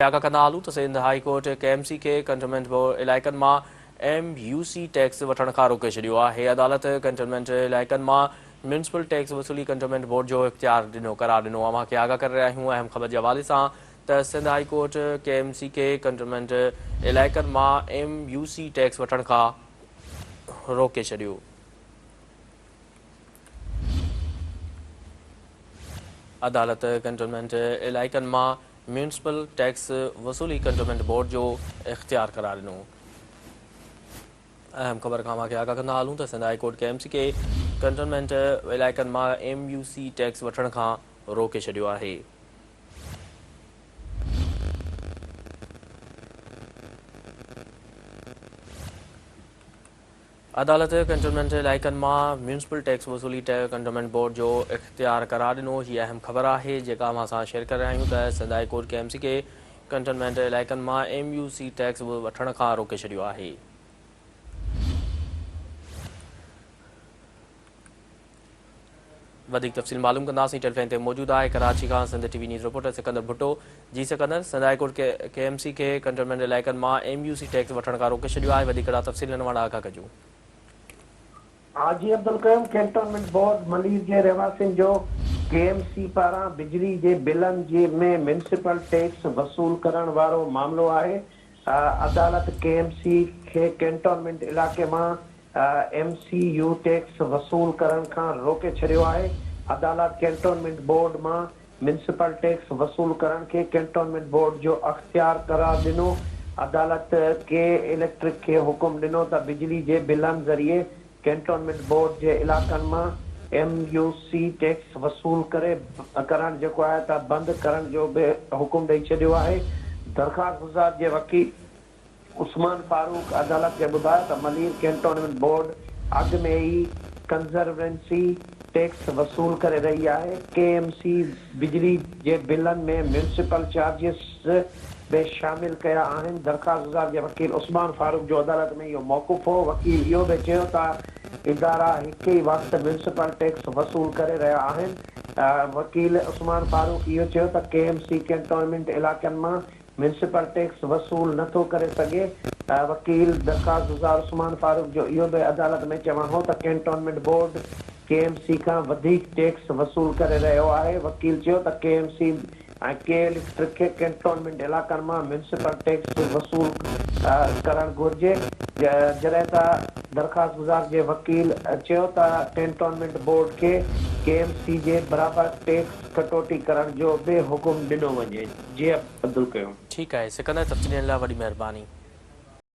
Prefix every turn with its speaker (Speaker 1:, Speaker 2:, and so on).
Speaker 1: आगा कंदा हलूं त सिंध हाई कोर्ट KMC खे कंटोनमेंट इलाइक़नि मां MUC टैक्स वठण खां रोके छॾियो आहे। अदालत कंटोनमेंट इलाइक़नि मां म्यूनिसिपल टैक्स वसूली कंटोनमेंट बोर्ड जो इख्तियार करार ॾिनो। अव्हां खे आगाह करे रहिया आहियूं अहम ख़बर जे हवाले सां त सिंध हाई कोर्ट KMC खे कंटोनमेंट इलाइक़नि मां MUC टैक्स वठण खां रोके छॾियो। अदालत कंटोनमेंट इलाइक़नि मां म्यूनिसिपल टैक्स वसूली कंटोनमेंट बोर्ड जो इख्तियार करार ॾिनो। अहम ख़बर खां अव्हां खे आगाह कंदा हलूं त सिंध हाई कोर्ट KMC खे कंटोनमेंट इलाइक़नि मां MUC टैक्स वठण खां रोके छॾियो आहे। अदालत कंटोनमेंट इलाइक़नि मां म्यूनिसिपल टैक्स वसूली कंटोनमेंट बोर्ड जो इख्तियार करार ॾिनो। हीअ अहम ख़बर आहे जेका अव्हां सां शेयर करे रहिया आहियूं त सिंध हाई कोर्ट KMC खे कंटोनमेंट इलाइक़नि मां MUC टैक्स वठण खां रोके छॾियो आहे। वधीक तफ़सील मालूम कंदासीं। टेलीफोन ते मौजूदु आहे कराची खां Sindh TV news reporter Sikandar Bhutto. जी Sikandar, Sindh high court KMC खे कंटोनमेंट इलाइक़नि मां MUC टैक्स वठण खां रोके छॾियो आहे। वधीक तफ़सील हिन वटि आगाह कजो।
Speaker 2: हाजी अब्दुल कयूम कैंटोनमेंट बोर्ड मलीर के रहवासियों जो KMC पारां बिजली के बिलन में म्यूनिसिपल टैक्स वसूल करण वारो मामलो है। अदालत KMC के कैंटोनमेंट इलाके में MCU टैक्स वसूल करण का रोके छड़ियो है। अदालत कैंटोनमेंट बोर्ड में म्यूनिसिपल टैक्स वसूल करण के कैंटोनमेंट बोर्ड जो अख्तियार करार दिनो। अदालत के इलेक्ट्रिक के हुक्म दिनो त बिजली के बिलन जरिए कैंटोनमेंट बोर्ड के इलाक़नि में MUC टैक्स वसूल करण जो है त बंद करण जो भी हुक्म दई छड़ियो है। दरखास्त गुज़ार के वकील उस्मान फारूक अदालत के बुधाया त मलीर कैंटोनमेंट बोर्ड अग में ही कंजर्वेंसी टैक्स वसूल करे रही है। KMC बिजली के बिलन में म्यूनिसिपल चार्जिस बे शामिल कया आहिनि। दरखास्त गुज़ार के वकील उस्मान फारूक जो अदालत में यो मौक़ूफ़ हो। वकील यो भी चयो त इदारा एक ही वक्त म्यूनिसिपल टैक्स वसूल करे रहा आहिनि। वकील उस्मान फारूक यो चयो त KMC कैंटोनमेंट इलाक़नि में म्यूनिसिपल टैक्स वसूल नथो करे सके। वकील दरखास्त गुज़ार उस्मान फारूक जो यो भी अदालत में चवण हो त कैंटोनमेंट बोर्ड KMC का वधिक टैक्स वसूल करे रहियो आहे। वकील चयो त KMC के इलेक्ट्रिक कैंटोनमेंट इलाक़नि में म्यूनिसिपल टैक्स वसूल करण घुर्जे। जॾहिं त दरखास्त गुज़ार के वकील चयो त कैंटोनमेंट बोर्ड के KMC के बराबर टैक्स कटौती करण जो भी हुक्म दिनो वञे। जी अब्दुल कयूम।
Speaker 1: ठीक है सिकंदर, तफ़सील लाइ वॾी महिरबानी।